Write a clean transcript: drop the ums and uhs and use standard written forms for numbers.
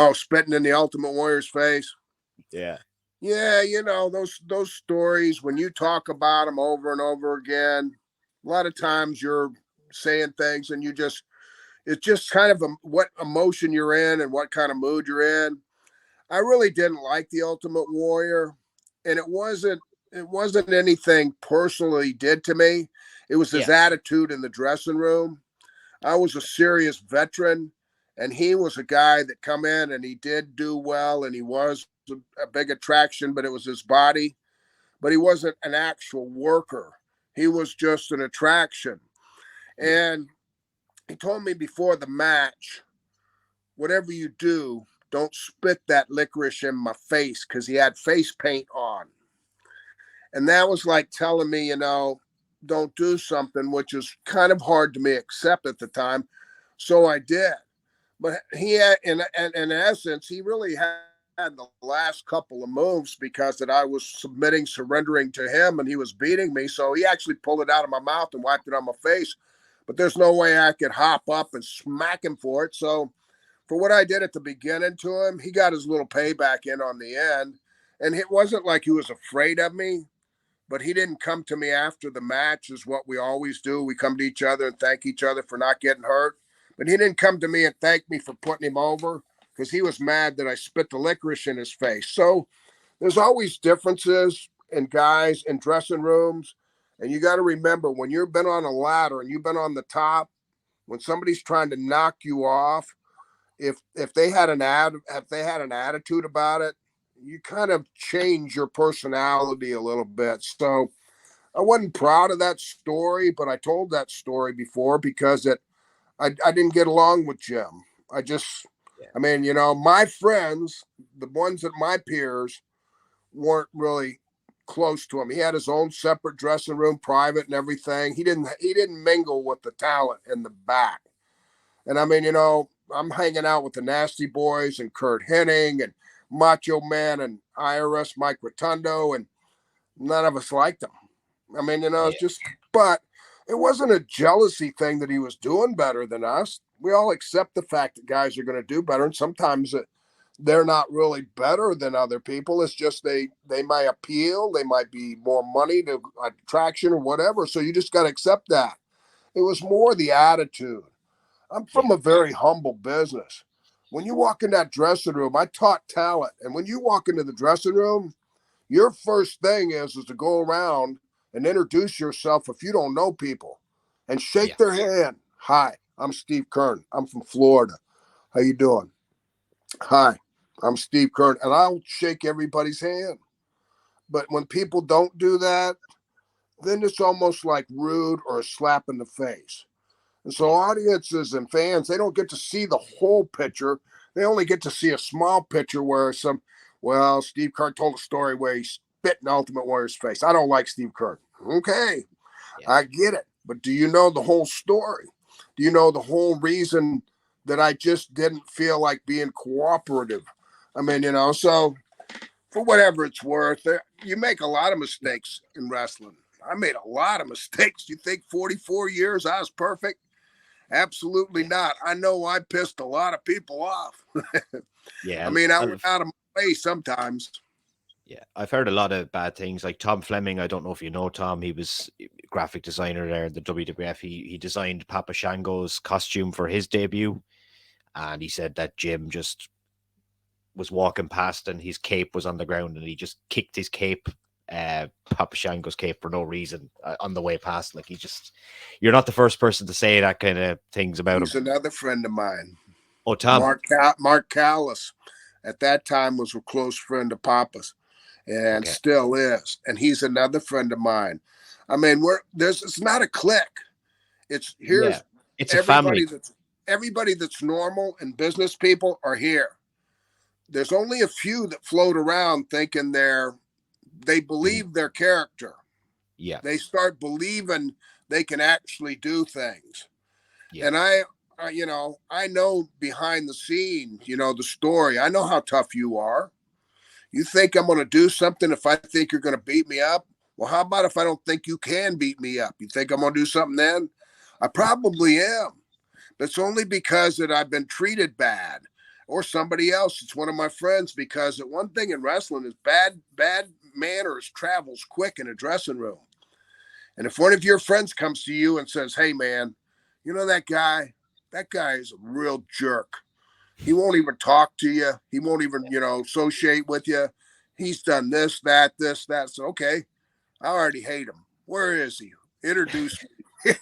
Oh, spitting in the Ultimate Warrior's face. Yeah. Yeah, those stories when you talk about them over and over again. A lot of times you're saying things and it's just kind of what emotion you're in and what kind of mood you're in. I really didn't like the Ultimate Warrior, and it wasn't anything personally did to me. It was his Yeah. attitude in the dressing room. I was a serious veteran, and he was a guy that come in and he did do well, and he was a big attraction, but it was his body. But he wasn't an actual worker. He was just an attraction. Yeah. And he told me before the match, whatever you do, don't spit that licorice in my face, because he had face paint on. And that was like telling me, don't do something, which is kind of hard to me accept at the time. So I did. But he had, in essence, he really had the last couple of moves because that I was surrendering to him, and he was beating me. So he actually pulled it out of my mouth and wiped it on my face. But there's no way I could hop up and smack him for it. So for what I did at the beginning to him, he got his little payback in on the end. And it wasn't like he was afraid of me, but he didn't come to me after the match, is what we always do. We come to each other and thank each other for not getting hurt. But he didn't come to me and thank me for putting him over, because he was mad that I spit the licorice in his face. So there's always differences in guys in dressing rooms. And you got to remember, when you've been on a ladder and you've been on the top, when somebody's trying to knock you off, if they had an attitude about it, you kind of change your personality a little bit. So I wasn't proud of that story, but I told that story before because I didn't get along with Jim. Yeah. My friends, the ones that my peers, weren't really close to him. He had his own separate dressing room, private and everything. He didn't mingle with the talent in the back. And I'm hanging out with the Nasty Boys and Kurt Hennig and Macho Man and IRS Mike Rotundo, and none of us liked him. Yeah. It's just, but it wasn't a jealousy thing that he was doing better than us. We all accept the fact that guys are going to do better, and sometimes they're not really better than other people. It's just they might appeal, they might be more money to attraction or whatever. So you just got to accept that. It was more the attitude. I'm from Yeah. a very humble business. When you walk in that dressing room, I taught talent. And when you walk into the dressing room, your first thing is to go around and introduce yourself if you don't know people and Yeah. shake their hand. Hi, I'm Steve Keirn. I'm from Florida. How you doing? Hi, I'm Steve Keirn. And I'll shake everybody's hand. But when people don't do that, then it's almost like rude or a slap in the face. And so Yeah. audiences and fans, they don't get to see the whole picture. They only get to see a small picture where Steve Keirn told a story where he spit in Ultimate Warrior's face. I don't like Steve Keirn. Okay, Yeah. I get it. But do you know the whole story? Do you know the whole reason that I just didn't feel like being cooperative? So for whatever it's worth, you make a lot of mistakes in wrestling. I made a lot of mistakes. You think 44 years I was perfect? Absolutely Yeah. not. I know I pissed a lot of people off. Yeah. I went out of my way sometimes. Yeah, I've heard a lot of bad things. Like Tom Fleming, I don't know if you know Tom. He was graphic designer there in the WWF. He designed Papa Shango's costume for his debut, and he said that Jim just was walking past and his cape was on the ground, and he just kicked his cape, Papa Shango's cape, for no reason on the way past. Like, you're not the first person to say that kind of things about him. He's another friend of mine, Oh, Tom. Mark Callis. At that time was a close friend of Papa's, and Okay. still is. And he's another friend of mine. It's not a clique. Yeah, Here's it's a everybody family. that's normal and business people are here. There's only a few that float around thinking they Mhm. believe their character. Yeah, They start believing they can actually do things. yeah, And I know behind the scenes, the story. I know how tough you are. You think I'm going to do something if I think you're going to beat me up? Well, how about if I don't think you can beat me up? You think I'm going to do something then? I probably am. That's only because that I've been treated bad. or somebody else. It's one of my friends, because one thing in wrestling is bad manners travels quick in a dressing room. And if one of your friends comes to you and says, "Hey, man, you know that guy? That guy is a real jerk. He won't even talk to you. He won't even, associate with you. He's done this, that, this, that." So, okay, I already hate him. Where is he? Introduce me.